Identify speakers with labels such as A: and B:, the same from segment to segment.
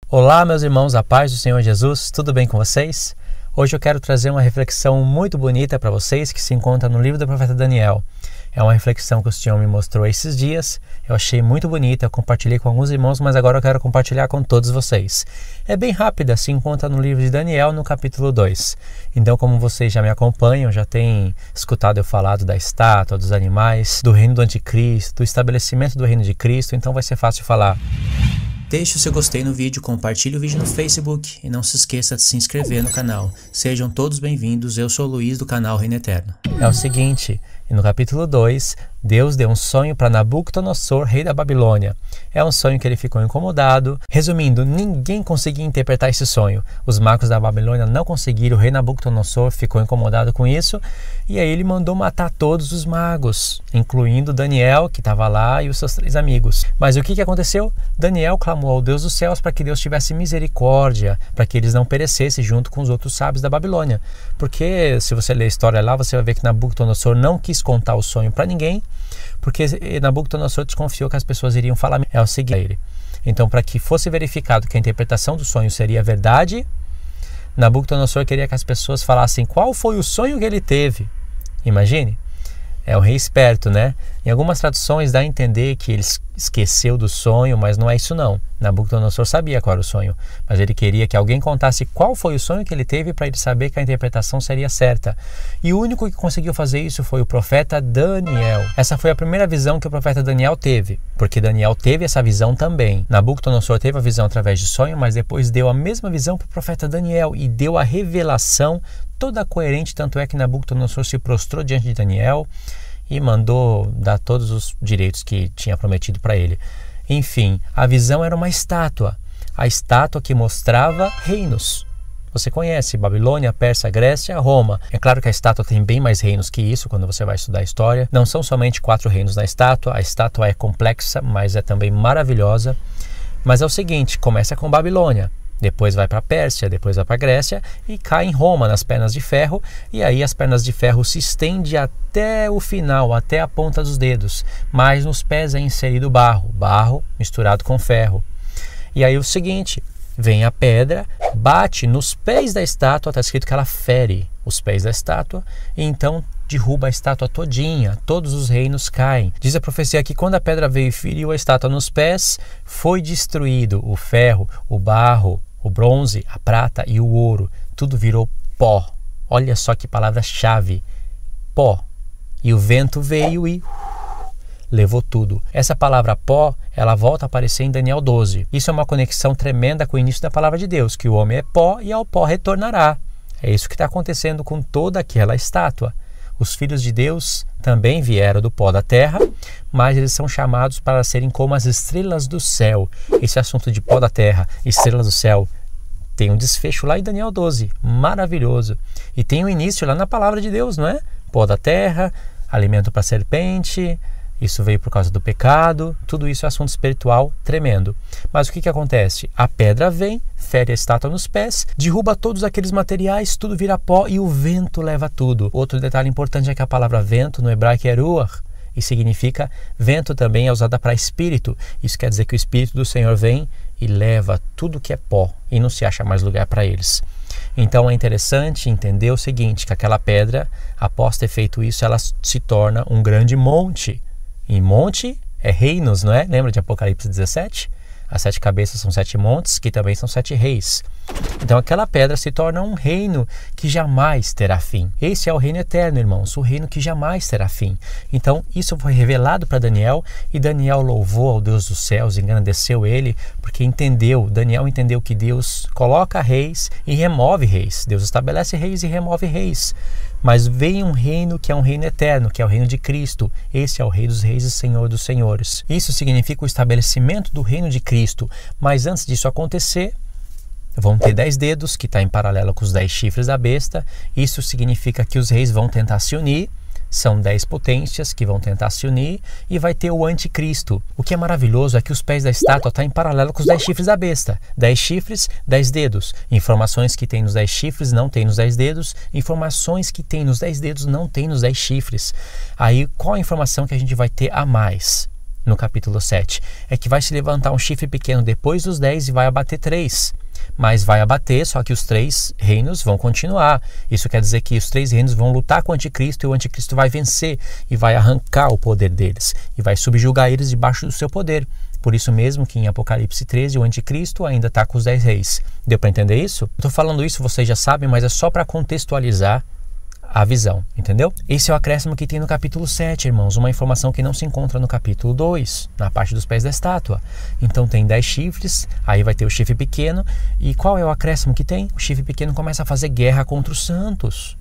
A: Olá, meus irmãos, a paz do Senhor Jesus, tudo bem com vocês? Hoje eu quero trazer uma reflexão muito bonita para vocês que se encontra no livro do profeta Daniel. É uma reflexão que o Senhor me mostrou esses dias, eu achei muito bonita, eu compartilhei com alguns irmãos, mas agora eu quero compartilhar com todos vocês. É bem rápida, se encontra no livro de Daniel, no capítulo 2. Então, como vocês já me acompanham, já têm escutado eu falar da estátua, dos animais, do reino do anticristo, do estabelecimento do reino de Cristo, então vai ser fácil falar. Deixe o seu gostei no vídeo, compartilhe o vídeo no Facebook e não se esqueça de se inscrever no canal. Sejam todos bem-vindos, eu sou o Luiz do canal Reino Eterno. É o seguinte, no capítulo 2, Deus deu um sonho para Nabucodonosor, rei da Babilônia. É um sonho que ele ficou incomodado. Resumindo, ninguém conseguia interpretar esse sonho. Os magos da Babilônia não conseguiram, o rei Nabucodonosor ficou incomodado com isso. E aí ele mandou matar todos os magos, incluindo Daniel, que estava lá, e os seus 3 amigos. Mas o que aconteceu? Daniel clamou ao Deus dos céus para que Deus tivesse misericórdia, para que eles não perecessem junto com os outros sábios da Babilônia. Porque se você ler a história lá, você vai ver que Nabucodonosor não quis contar o sonho para ninguém, porque Nabucodonosor desconfiou que as pessoas iriam falar é o seguinte a ele. Então, para que fosse verificado que a interpretação do sonho seria verdade, Nabucodonosor queria que as pessoas falassem qual foi o sonho que ele teve. Imagine, é um rei esperto, né? Em algumas traduções dá a entender que ele esqueceu do sonho, mas não é isso não. Nabucodonosor sabia qual era o sonho, mas ele queria que alguém contasse qual foi o sonho que ele teve para ele saber que a interpretação seria certa. E o único que conseguiu fazer isso foi o profeta Daniel. Essa foi a primeira visão que o profeta Daniel teve, porque Daniel teve essa visão também. Nabucodonosor teve a visão através de sonho, mas depois deu a mesma visão para o profeta Daniel e deu a revelação toda coerente, tanto é que Nabucodonosor se prostrou diante de Daniel e mandou dar todos os direitos que tinha prometido para ele. Enfim, a visão era uma estátua, a estátua que mostrava reinos. Você conhece Babilônia, Pérsia, Grécia, Roma. É claro que a estátua tem bem mais reinos que isso quando você vai estudar a história. Não são somente 4 reinos na estátua, a estátua é complexa, mas é também maravilhosa. Mas é o seguinte, começa com Babilônia. Depois vai para a Pérsia, depois vai para a Grécia e cai em Roma, nas pernas de ferro. E aí as pernas de ferro se estendem até o final, até a ponta dos dedos. Mas nos pés é inserido barro, barro misturado com ferro. E aí o seguinte, vem a pedra, bate nos pés da estátua, está escrito que ela fere os pés da estátua, e então derruba a estátua todinha, todos os reinos caem. Diz a profecia que quando a pedra veio e feriu a estátua nos pés, foi destruído o ferro, o barro, o bronze, a prata e o ouro. Tudo virou pó. Olha só que palavra-chave, pó. E o vento veio e levou tudo. Essa palavra pó, ela volta a aparecer em Daniel 12. Isso é uma conexão tremenda com o início da palavra de Deus, que o homem é pó e ao pó retornará. É isso que está acontecendo com toda aquela estátua. Os filhos de Deus também vieram do pó da terra, mas eles são chamados para serem como as estrelas do céu. Esse assunto de pó da terra, estrelas do céu, tem um desfecho lá em Daniel 12, maravilhoso. E tem um início lá na palavra de Deus, não é? Pó da terra, alimento para a serpente, isso veio por causa do pecado, tudo isso é assunto espiritual tremendo. Mas o que acontece? A pedra vem, fere a estátua nos pés, derruba todos aqueles materiais, tudo vira pó e o vento leva tudo. Outro detalhe importante é que a palavra vento no hebraico é ruach, e significa vento também é usada para espírito. Isso quer dizer que o Espírito do Senhor vem e leva tudo que é pó e não se acha mais lugar para eles. Então é interessante entender o seguinte, que aquela pedra, após ter feito isso, ela se torna um grande monte. E monte é reinos, não é? Lembra de Apocalipse 17? As 7 cabeças são 7 montes, que também são 7 reis. Então aquela pedra se torna um reino que jamais terá fim. Esse é o reino eterno, irmãos, o reino que jamais terá fim. Então isso foi revelado para Daniel, e Daniel louvou ao Deus dos céus, engrandeceu ele, porque Daniel entendeu que Deus coloca reis e remove reis. Deus estabelece reis e remove reis. Mas vem um reino que é um reino eterno, que é o reino de Cristo. Esse é o Rei dos Reis e Senhor dos Senhores. Isso significa o estabelecimento do reino de Cristo. Mas antes disso acontecer, vão ter 10 dedos, que está em paralelo com os 10 chifres da besta. Isso significa que os reis vão tentar se unir. São 10 potências que vão tentar se unir e vai ter o anticristo. O que é maravilhoso é que os pés da estátua estão em paralelo com os 10 chifres da besta. 10 chifres, 10 dedos. Informações que tem nos 10 chifres não tem nos 10 dedos. Informações que tem nos 10 dedos não tem nos 10 chifres. Aí qual a informação que a gente vai ter a mais? no capítulo 7? É que vai se levantar um chifre pequeno depois dos 10 e vai abater 3. Mas vai abater, só que os 3 reinos vão continuar. Isso quer dizer que os 3 reinos vão lutar com o anticristo e o anticristo vai vencer e vai arrancar o poder deles e vai subjugar eles debaixo do seu poder. Por isso mesmo que em Apocalipse 13 o anticristo ainda está com os 10 reis. Deu para entender isso? Estou falando isso, vocês já sabem, mas é só para contextualizar a visão, entendeu? Esse é o acréscimo que tem no capítulo 7, irmãos, uma informação que não se encontra no capítulo 2, na parte dos pés da estátua. Então tem 10 chifres, aí vai ter o chifre pequeno, e qual é o acréscimo que tem? O chifre pequeno começa a fazer guerra contra os santos.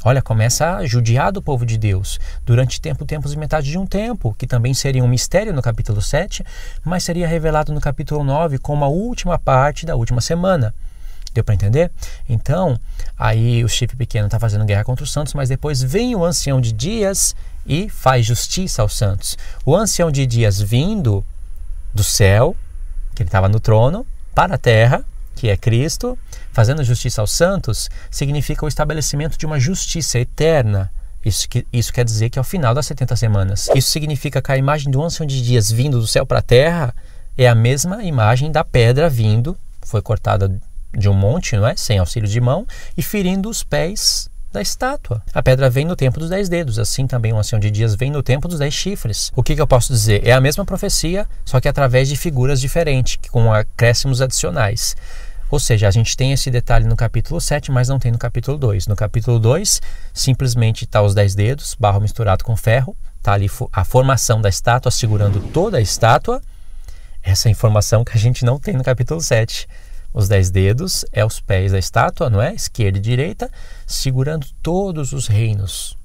A: Olha, começa a judiar do povo de Deus durante tempos e metade de um tempo, que também seria um mistério no capítulo 7, mas seria revelado no capítulo 9 como a última parte da última semana. Deu para entender? Então, aí o chifre pequeno está fazendo guerra contra os santos, mas depois vem o ancião de dias e faz justiça aos santos. O ancião de dias vindo do céu, que ele estava no trono, para a terra, que é Cristo, fazendo justiça aos santos, significa o estabelecimento de uma justiça eterna. Isso quer dizer que é ao final das 70 semanas. Isso significa que a imagem do ancião de dias vindo do céu para a terra é a mesma imagem da pedra vindo, foi cortada de um monte, não é? Sem auxílio de mão, e ferindo os pés da estátua. A pedra vem no tempo dos 10 dedos, assim também o ancião de dias vem no tempo dos 10 chifres. O que eu posso dizer? É a mesma profecia, só que através de figuras diferentes, com acréscimos adicionais. Ou seja, a gente tem esse detalhe no capítulo 7, mas não tem no capítulo 2. No capítulo 2, simplesmente está os 10 dedos, barro misturado com ferro, está ali a formação da estátua segurando toda a estátua. Essa informação que a gente não tem no capítulo 7. Os 10 dedos é os pés da estátua, não é? Esquerda e direita, segurando todos os reinos,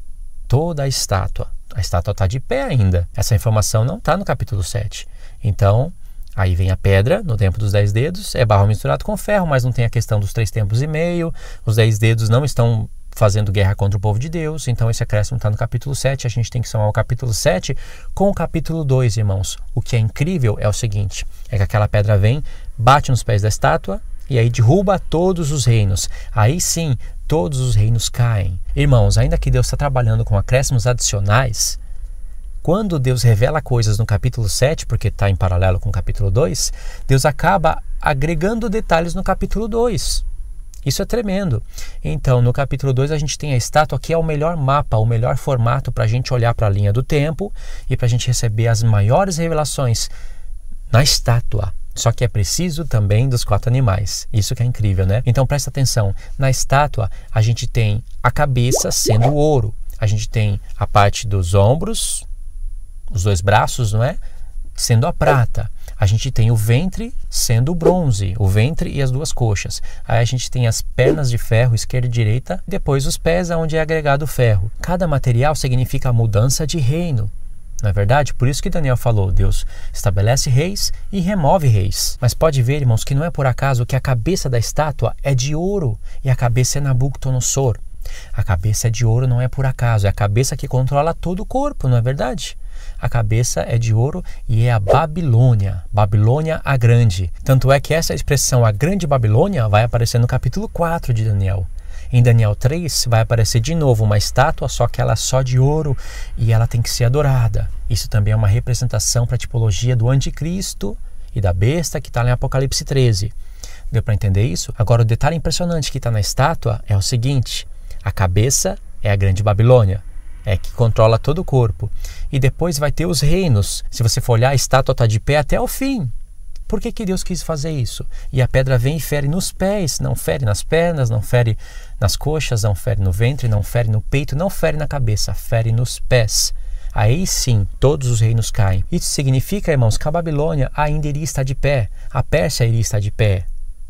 A: toda a estátua. A estátua está de pé ainda. Essa informação não está no capítulo 7. Então, aí vem a pedra, no tempo dos 10 dedos, é barro misturado com ferro, mas não tem a questão dos 3 tempos e meio. Os 10 dedos não estão fazendo guerra contra o povo de Deus. Então esse acréscimo está no capítulo 7. A gente tem que somar o capítulo 7 com o capítulo 2, irmãos. O que é incrível é o seguinte, é que aquela pedra vem, bate nos pés da estátua e aí derruba todos os reinos. Aí sim, todos os reinos caem. Irmãos, ainda que Deus está trabalhando com acréscimos adicionais, quando Deus revela coisas no capítulo 7, porque está em paralelo com o capítulo 2, Deus acaba agregando detalhes no capítulo 2. Isso é tremendo. Então, no capítulo 2, a gente tem a estátua, que é o melhor mapa, o melhor formato para a gente olhar para a linha do tempo e para a gente receber as maiores revelações na estátua. Só que é preciso também dos 4 animais. Isso que é incrível, né? Então, presta atenção. Na estátua, a gente tem a cabeça sendo ouro. A gente tem a parte dos ombros, os 2 braços, não é? Sendo a prata. A gente tem o ventre sendo o bronze, o ventre e as 2 coxas. Aí a gente tem as pernas de ferro, esquerda e direita, depois os pés, onde é agregado o ferro. Cada material significa a mudança de reino. Não é verdade? Por isso que Daniel falou, Deus estabelece reis e remove reis. Mas pode ver, irmãos, que não é por acaso que a cabeça da estátua é de ouro e a cabeça é Nabucodonosor. A cabeça é de ouro não é por acaso, é a cabeça que controla todo o corpo, não é verdade? A cabeça é de ouro e é a Babilônia, Babilônia a Grande. Tanto é que essa expressão, a Grande Babilônia, vai aparecer no capítulo 4 de Daniel. Em Daniel 3 vai aparecer de novo uma estátua, só que ela é só de ouro e ela tem que ser adorada. Isso também é uma representação para a tipologia do anticristo e da besta que está em Apocalipse 13. Deu para entender isso? Agora, o detalhe impressionante que está na estátua é o seguinte: a cabeça é a Grande Babilônia, é que controla todo o corpo. E depois vai ter os reinos. Se você for olhar, a estátua está de pé até o fim. Por que Deus quis fazer isso? E a pedra vem e fere nos pés, não fere nas pernas, não fere nas coxas, não fere no ventre, não fere no peito, não fere na cabeça, fere nos pés. Aí sim, todos os reinos caem. Isso significa, irmãos, que a Babilônia ainda iria estar de pé, a Pérsia iria estar de pé,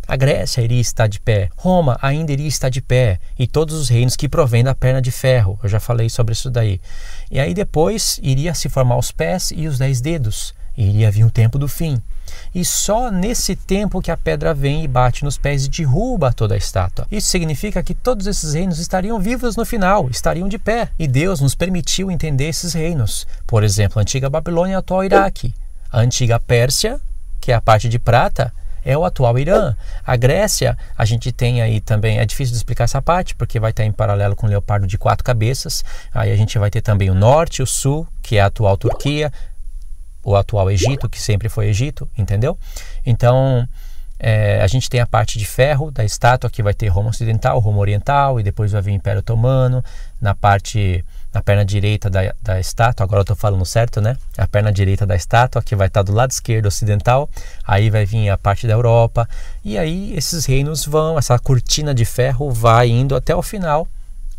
A: a Grécia iria estar de pé, Roma ainda iria estar de pé, e todos os reinos que provêm da perna de ferro. Eu já falei sobre isso daí. E aí depois iria se formar os pés e os 10 dedos, e iria vir o tempo do fim. E só nesse tempo que a pedra vem e bate nos pés e derruba toda a estátua. Isso significa que todos esses reinos estariam vivos no final, estariam de pé. E Deus nos permitiu entender esses reinos. Por exemplo, a antiga Babilônia e o atual Iraque. A antiga Pérsia, que é a parte de prata, é o atual Irã. A Grécia, a gente tem aí também, é difícil de explicar essa parte, porque vai estar em paralelo com o leopardo de 4 cabeças. Aí a gente vai ter também o norte, o sul, que é a atual Turquia. o atual Egito, que sempre foi Egito, entendeu? Então, a gente tem a parte de ferro da estátua, que vai ter Roma Ocidental, Roma Oriental, e depois vai vir o Império Otomano. Na perna direita da estátua, agora eu estou falando certo, né? A perna direita da estátua, que vai estar do lado esquerdo ocidental, aí vai vir a parte da Europa, e aí esses reinos essa cortina de ferro vai indo até o final,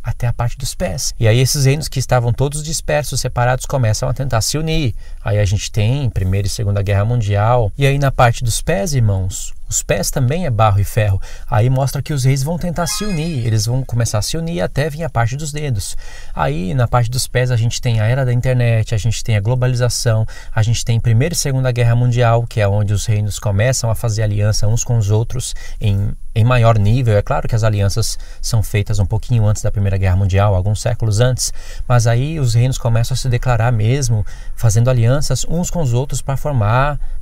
A: até a parte dos pés. E aí esses reinos que estavam todos dispersos, separados, começam a tentar se unir. Aí a gente tem Primeira e Segunda Guerra Mundial. E aí na parte dos pés, irmãos, os pés também é barro e ferro. Aí mostra que os reis vão tentar se unir. Eles vão começar a se unir até vir a parte dos dedos. Aí na parte dos pés a gente tem a era da internet, a gente tem a globalização, a gente tem Primeira e Segunda Guerra Mundial, que é onde os reinos começam a fazer aliança uns com os outros em maior nível. É claro que as alianças são feitas um pouquinho antes da Primeira Guerra Mundial, alguns séculos antes, mas aí os reinos começam a se declarar mesmo, fazendo alianças uns com os outros para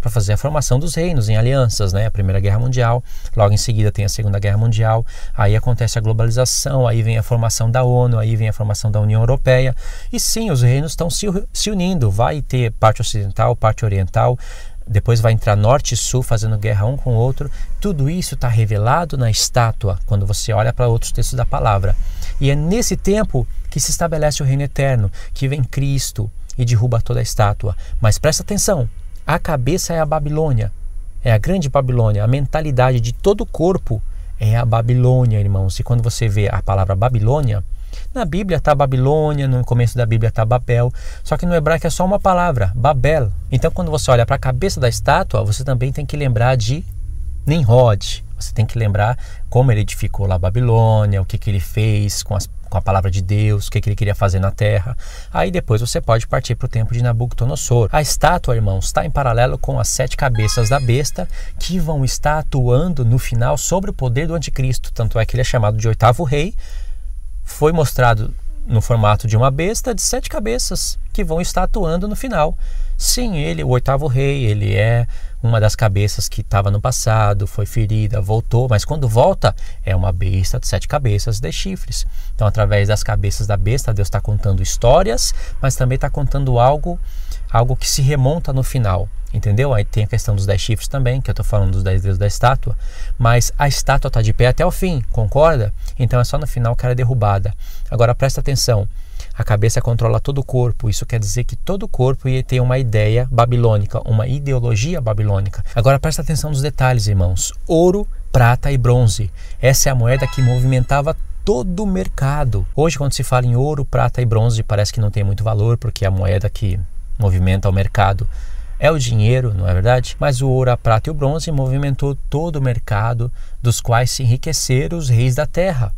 A: fazer a formação dos reinos em alianças, né? A Primeira Guerra Mundial, logo em seguida tem a Segunda Guerra Mundial, aí acontece a globalização, aí vem a formação da ONU, aí vem a formação da União Europeia, e sim, os reinos estão se unindo, vai ter parte ocidental, parte oriental, depois vai entrar norte e sul fazendo guerra um com o outro. Tudo isso está revelado na estátua, quando você olha para outros textos da palavra. E é nesse tempo que se estabelece o reino eterno, que vem Cristo e derruba toda a estátua. Mas presta atenção, a cabeça é a Babilônia, é a grande Babilônia, a mentalidade de todo o corpo é a Babilônia, irmãos. E quando você vê a palavra Babilônia, na Bíblia está Babilônia, no começo da Bíblia está Babel, só que no hebraico é só uma palavra, Babel. Então quando você olha para a cabeça da estátua, você também tem que lembrar de Nimrod. Você tem que lembrar como ele edificou lá a Babilônia, o que ele fez com a palavra de Deus, o que ele queria fazer na terra. Aí depois você pode partir para o tempo de Nabucodonosor. A estátua, irmãos, está em paralelo com as 7 cabeças da besta, que vão estar atuando no final sobre o poder do anticristo. Tanto é que ele é chamado de 8º rei. Foi mostrado no formato de uma besta de 7 cabeças que vão estar atuando no final. Sim, ele, o 8º rei, ele é uma das cabeças que estava no passado, foi ferida, voltou, mas quando volta é uma besta de 7 cabeças e 10 chifres. Então, através das cabeças da besta, Deus está contando histórias, mas também está contando algo que se remonta no final. Entendeu? Aí tem a questão dos 10 chifres também, que eu estou falando dos 10 dedos da estátua, mas a estátua está de pé até o fim, concorda? Então é só no final que ela é derrubada. Agora presta atenção, a cabeça controla todo o corpo, isso quer dizer que todo o corpo ia ter uma ideia babilônica, uma ideologia babilônica. Agora presta atenção nos detalhes, irmãos, ouro, prata e bronze, essa é a moeda que movimentava todo o mercado. Hoje quando se fala em ouro, prata e bronze parece que não tem muito valor, porque é a moeda que movimenta o mercado é o dinheiro, não é verdade? Mas o ouro, a prata e o bronze movimentou todo o mercado, dos quais se enriqueceram os reis da terra.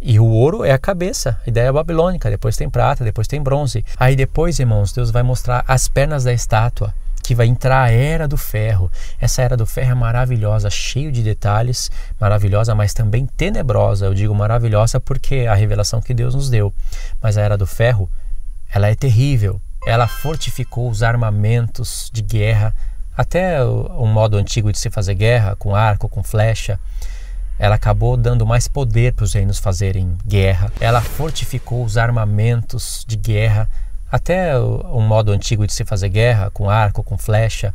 A: E o ouro é a cabeça, a ideia babilônica, depois tem prata, depois tem bronze. Aí depois, irmãos, Deus vai mostrar as pernas da estátua, que vai entrar a Era do Ferro. Essa Era do Ferro é maravilhosa, cheio de detalhes, maravilhosa, mas também tenebrosa. Eu digo maravilhosa porque é a revelação que Deus nos deu. Mas a Era do Ferro, ela é terrível. Ela fortificou os armamentos de guerra, até o modo antigo de se fazer guerra, com arco, com flecha. Ela acabou dando mais poder para os reinos fazerem guerra. Ela fortificou os armamentos de guerra, até o modo antigo de se fazer guerra, com arco, com flecha.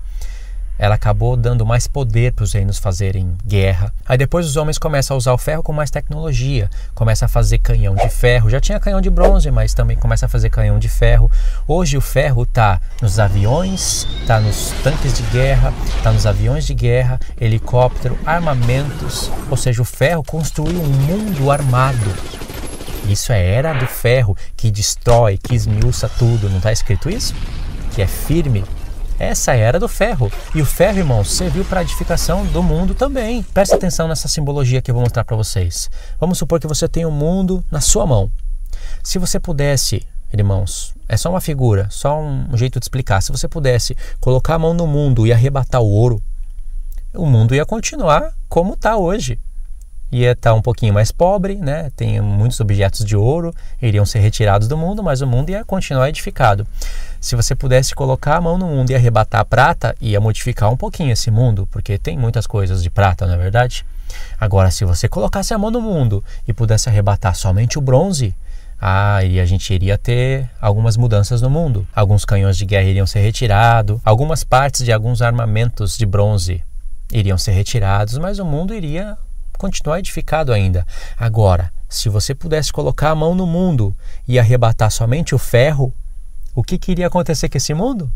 A: Ela acabou dando mais poder para os reinos fazerem guerra. Aí depois os homens começam a usar o ferro com mais tecnologia. Começa a fazer canhão de ferro. Já tinha canhão de bronze, mas também começa a fazer canhão de ferro. Hoje o ferro está nos aviões, está nos tanques de guerra, está nos aviões de guerra, helicóptero, armamentos. Ou seja, o ferro construiu um mundo armado. Isso é a Era do Ferro, que destrói, que esmiuça tudo. Não está escrito isso? Que é firme. Essa é a Era do Ferro. E o ferro, irmãos, serviu para a edificação do mundo também. Presta atenção nessa simbologia que eu vou mostrar para vocês. Vamos supor que você tem o mundo na sua mão. Se você pudesse, irmãos, é só uma figura, só um jeito de explicar. Se você pudesse colocar a mão no mundo e arrebatar o ouro, o mundo ia continuar como está hoje. Ia estar um pouquinho mais pobre, né? Tem muitos objetos de ouro, iriam ser retirados do mundo, mas o mundo ia continuar edificado. Se você pudesse colocar a mão no mundo e arrebatar a prata, ia modificar um pouquinho esse mundo, porque tem muitas coisas de prata, não é verdade? Agora, se você colocasse a mão no mundo e pudesse arrebatar somente o bronze, E a gente iria ter algumas mudanças no mundo. Alguns canhões de guerra iriam ser retirados, algumas partes de alguns armamentos de bronze iriam ser retirados, mas o mundo iria continuar edificado ainda. Agora, se você pudesse colocar a mão no mundo e arrebatar somente o ferro, o que iria acontecer com esse mundo?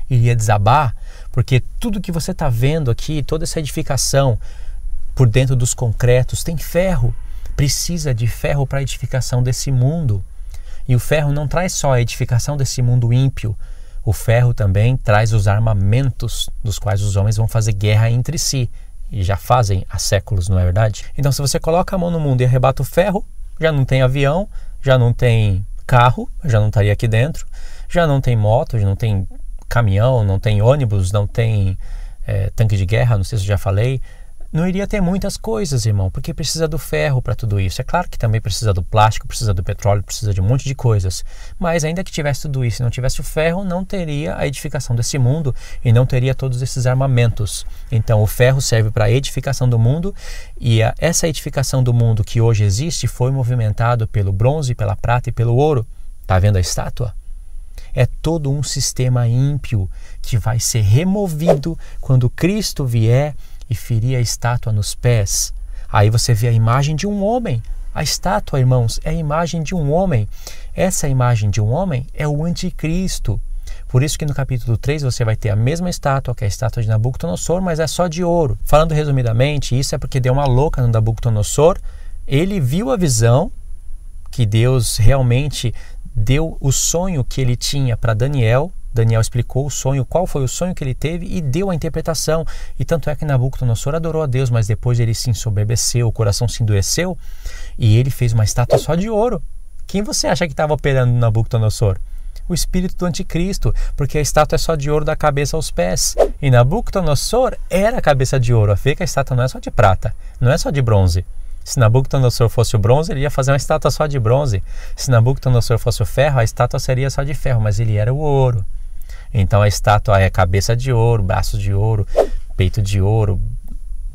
A: Iria desabar, porque tudo que você está vendo aqui, toda essa edificação por dentro dos concretos, tem ferro. Precisa de ferro para a edificação desse mundo. E o ferro não traz só a edificação desse mundo ímpio. O ferro também traz os armamentos dos quais os homens vão fazer guerra entre si. E já fazem há séculos, não é verdade? Então, se você coloca a mão no mundo e arrebata o ferro, já não tem avião, já não tem carro, já não estaria aqui dentro, já não tem moto, já não tem caminhão, não tem ônibus, não tem tanque de guerra, não sei se eu já falei. Não iria ter muitas coisas, irmão, porque precisa do ferro para tudo isso. É claro que também precisa do plástico, precisa do petróleo, precisa de um monte de coisas. Mas ainda que tivesse tudo isso e não tivesse o ferro, não teria a edificação desse mundo e não teria todos esses armamentos. Então o ferro serve para a edificação do mundo e essa edificação do mundo que hoje existe foi movimentado pelo bronze, pela prata e pelo ouro. Tá vendo a estátua? É todo um sistema ímpio que vai ser removido quando Cristo vier e ferir a estátua nos pés. Aí você vê a imagem de um homem. A estátua, irmãos, é a imagem de um homem. Essa imagem de um homem é o anticristo. Por isso que no capítulo 3 você vai ter a mesma estátua, que é a estátua de Nabucodonosor, mas é só de ouro. Falando resumidamente, isso é porque deu uma louca no Nabucodonosor. Ele viu a visão que Deus realmente deu o sonho que ele tinha para Daniel. Daniel explicou o sonho, qual foi o sonho que ele teve e deu a interpretação. E tanto é que Nabucodonosor adorou a Deus, mas depois ele se ensoberbeceu, o coração se endureceu e ele fez uma estátua só de ouro. Quem você acha que estava operando Nabucodonosor? O espírito do anticristo, porque a estátua é só de ouro da cabeça aos pés. E Nabucodonosor era a cabeça de ouro. Vê que a estátua não é só de prata, não é só de bronze. Se Nabucodonosor fosse o bronze, ele ia fazer uma estátua só de bronze. Se Nabucodonosor fosse o ferro, a estátua seria só de ferro, mas ele era o ouro. Então a estátua é cabeça de ouro, braços de ouro, peito de ouro,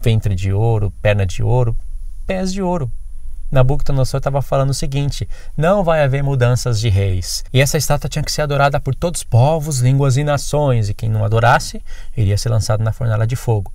A: ventre de ouro, perna de ouro, pés de ouro. Nabucodonosor estava falando o seguinte: não vai haver mudanças de reis. E essa estátua tinha que ser adorada por todos os povos, línguas e nações, e quem não adorasse iria ser lançado na fornalha de fogo.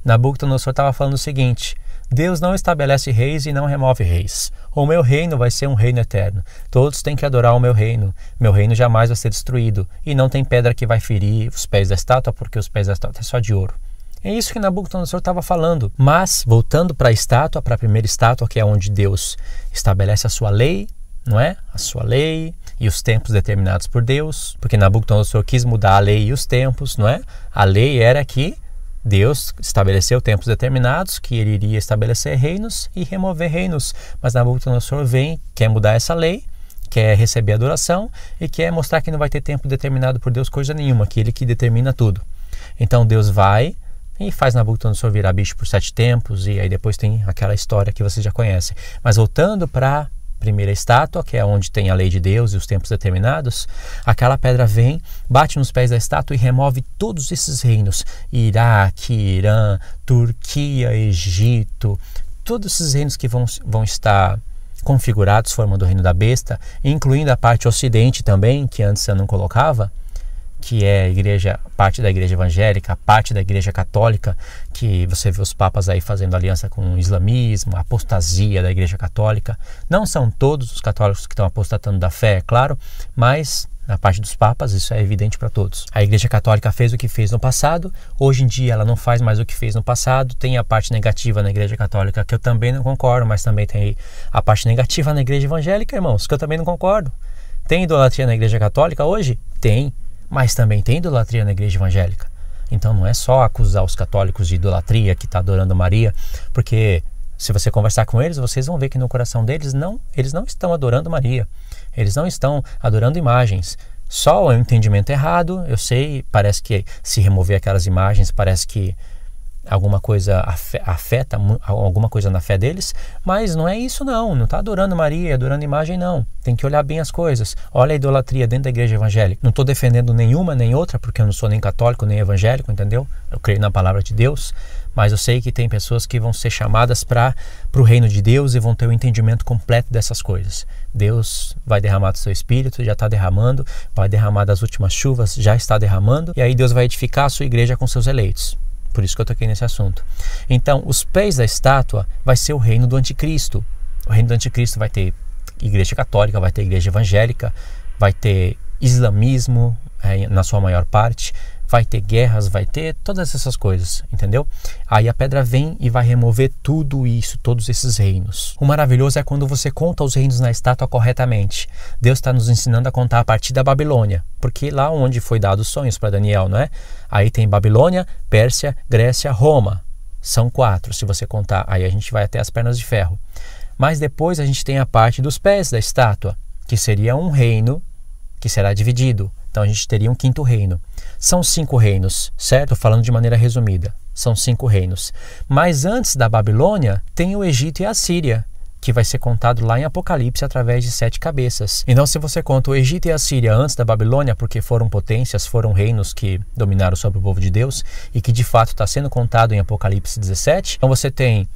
A: Nabucodonosor estava falando o seguinte: Deus não estabelece reis e não remove reis. O meu reino vai ser um reino eterno. Todos têm que adorar o meu reino. Meu reino jamais vai ser destruído. E não tem pedra que vai ferir os pés da estátua, porque os pés da estátua é só de ouro. É isso que Nabucodonosor estava falando. Mas, voltando para a estátua, para a primeira estátua, que é onde Deus estabelece a sua lei, não é? A sua lei e os tempos determinados por Deus. Porque Nabucodonosor quis mudar a lei e os tempos, não é? A lei era que Deus estabeleceu tempos determinados, que ele iria estabelecer reinos e remover reinos. Mas Nabucodonosor vem, quer mudar essa lei, quer receber adoração e quer mostrar que não vai ter tempo determinado por Deus coisa nenhuma, que ele que determina tudo. Então Deus vai e faz Nabucodonosor virar bicho por 7 tempos, e aí depois tem aquela história que vocês já conhecem. Mas voltando para primeira estátua, que é onde tem a lei de Deus e os tempos determinados, aquela pedra vem, bate nos pés da estátua e remove todos esses reinos: Iraque, Irã, Turquia, Egito, todos esses reinos que vão estar configurados formando o reino da besta, incluindo a parte ocidente também, que antes eu não colocava, que é a igreja, parte da igreja evangélica, parte da igreja católica, que você vê os papas aí fazendo aliança com o islamismo, a apostasia da igreja católica. Não são todos os católicos que estão apostatando da fé, é claro, mas na parte dos papas isso é evidente para todos. A igreja católica fez o que fez no passado, hoje em dia ela não faz mais o que fez no passado. Tem a parte negativa na igreja católica, que eu também não concordo, mas também tem a parte negativa na igreja evangélica, irmãos, que eu também não concordo. Tem idolatria na igreja católica hoje? Tem. Mas também tem idolatria na igreja evangélica. Então não é só acusar os católicos de idolatria, que está adorando Maria, porque se você conversar com eles, vocês vão ver que no coração deles eles não estão adorando Maria. Eles não estão adorando imagens. Só o entendimento errado, eu sei, parece que se remover aquelas imagens, parece que alguma coisa afeta alguma coisa na fé deles, mas não é isso não está adorando Maria, adorando imagem não, tem que olhar bem as coisas. Olha a idolatria dentro da igreja evangélica. Não estou defendendo nenhuma nem outra, porque eu não sou nem católico nem evangélico, entendeu? Eu creio na palavra de Deus, mas eu sei que tem pessoas que vão ser chamadas para o reino de Deus e vão ter o entendimento completo dessas coisas. Deus vai derramar do seu Espírito, já está derramando, vai derramar das últimas chuvas, já está derramando, e aí Deus vai edificar a sua igreja com seus eleitos. Por isso que eu toquei nesse assunto. Então, os pés da estátua vai ser o reino do anticristo. O reino do anticristo vai ter igreja católica, vai ter igreja evangélica, vai ter islamismo na sua maior parte, vai ter guerras, vai ter todas essas coisas, entendeu? Aí a pedra vem e vai remover tudo isso, todos esses reinos. O maravilhoso é quando você conta os reinos na estátua corretamente. Deus está nos ensinando a contar a partir da Babilônia, porque lá onde foi dado os sonhos para Daniel, não é? Aí tem Babilônia, Pérsia, Grécia, Roma. São 4, se você contar. Aí a gente vai até as pernas de ferro. Mas depois a gente tem a parte dos pés da estátua, que seria um reino que será dividido. Então a gente teria um 5º reino. São 5 reinos, certo? Falando de maneira resumida. São 5 reinos. Mas antes da Babilônia, tem o Egito e a Síria, que vai ser contado lá em Apocalipse através de 7 cabeças. Então se você conta o Egito e a Síria antes da Babilônia, porque foram potências, foram reinos que dominaram sobre o povo de Deus, e que de fato está sendo contado em Apocalipse 17, então você tem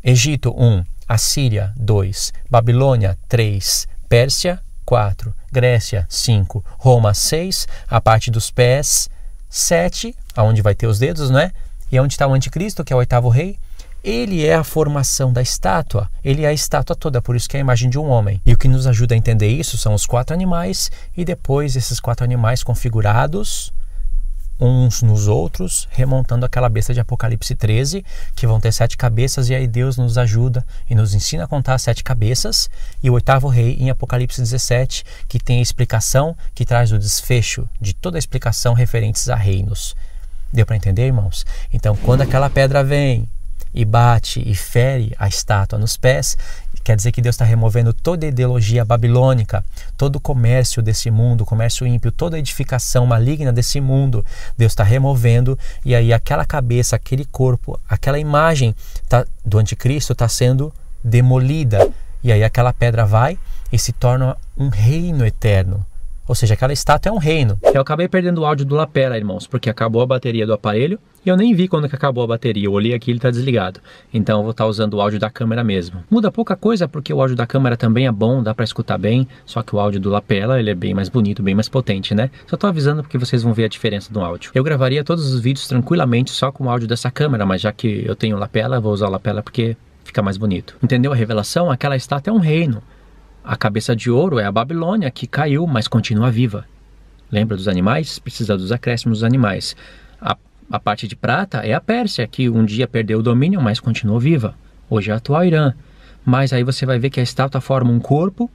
A: Egito 1, Assíria 2, Babilônia 3, Pérsia 4, Grécia 5, Roma 6, a parte dos pés 7, aonde vai ter os dedos, né? E onde está o anticristo, que é o 8º rei. Ele é a formação da estátua, ele é a estátua toda, por isso que é a imagem de um homem. E o que nos ajuda a entender isso são os 4 animais, e depois esses 4 animais configurados uns nos outros, remontando aquela besta de Apocalipse 13, que vão ter 7 cabeças, e aí Deus nos ajuda e nos ensina a contar as 7 cabeças, e o 8º rei em Apocalipse 17, que tem a explicação, que traz o desfecho de toda a explicação referentes a reinos. Deu para entender, irmãos? Então, quando aquela pedra vem e bate e fere a estátua nos pés, quer dizer que Deus está removendo toda a ideologia babilônica, todo o comércio desse mundo, o comércio ímpio, toda a edificação maligna desse mundo, Deus está removendo, e aí aquela cabeça, aquele corpo, aquela imagem do anticristo está sendo demolida, e aí aquela pedra vai e se torna um reino eterno. Ou seja, aquela estátua é um reino. Eu acabei perdendo o áudio do lapela, irmãos, porque acabou a bateria do aparelho e eu nem vi quando que acabou a bateria. Eu olhei aqui e ele está desligado. Então eu vou estar usando o áudio da câmera mesmo. Muda pouca coisa porque o áudio da câmera também é bom, dá para escutar bem. Só que o áudio do lapela, ele é bem mais bonito, bem mais potente, né? Só tô avisando porque vocês vão ver a diferença do áudio. Eu gravaria todos os vídeos tranquilamente só com o áudio dessa câmera, mas já que eu tenho o lapela, vou usar o lapela porque fica mais bonito. Entendeu a revelação? Aquela estátua é um reino. A cabeça de ouro é a Babilônia, que caiu, mas continua viva. Lembra dos animais? Precisa dos acréscimos dos animais. A parte de prata é a Pérsia, que um dia perdeu o domínio, mas continuou viva. Hoje é a atual Irã. Mas aí você vai ver que a estátua forma um corpo,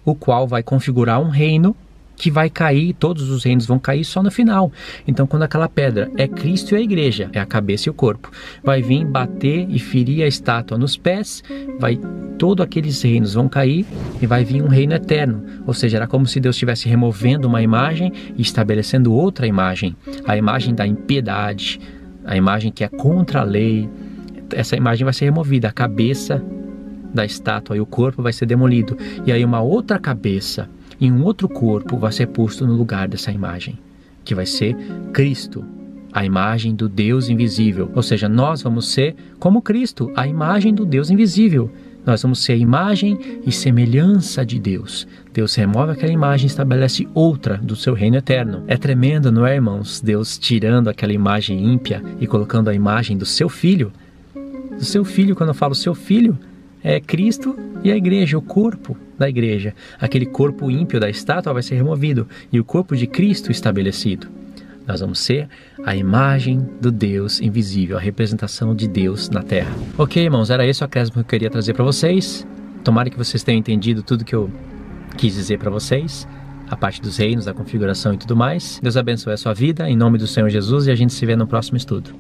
A: o qual vai configurar um reino que vai cair, todos os reinos vão cair só no final. Então quando aquela pedra é Cristo e a igreja, é a cabeça e o corpo, vai vir bater e ferir a estátua nos pés, todos aqueles reinos vão cair e vai vir um reino eterno. Ou seja, era como se Deus estivesse removendo uma imagem e estabelecendo outra imagem. A imagem da impiedade, a imagem que é contra a lei. Essa imagem vai ser removida, a cabeça da estátua e o corpo vai ser demolido. E aí uma outra cabeça e um outro corpo vai ser posto no lugar dessa imagem, que vai ser Cristo, a imagem do Deus invisível. Ou seja, nós vamos ser como Cristo, a imagem do Deus invisível. Nós vamos ser a imagem e semelhança de Deus. Deus remove aquela imagem e estabelece outra do seu reino eterno. É tremendo, não é, irmãos? Deus tirando aquela imagem ímpia e colocando a imagem do seu Filho. Do seu Filho, quando eu falo seu Filho, é Cristo e a igreja, o corpo da igreja. Aquele corpo ímpio da estátua vai ser removido e o corpo de Cristo estabelecido. Nós vamos ser a imagem do Deus invisível, a representação de Deus na terra. Ok, irmãos, era esse o acréscimo que eu queria trazer para vocês. Tomara que vocês tenham entendido tudo que eu quis dizer para vocês, a parte dos reinos, da configuração e tudo mais. Deus abençoe a sua vida, em nome do Senhor Jesus, e a gente se vê no próximo estudo.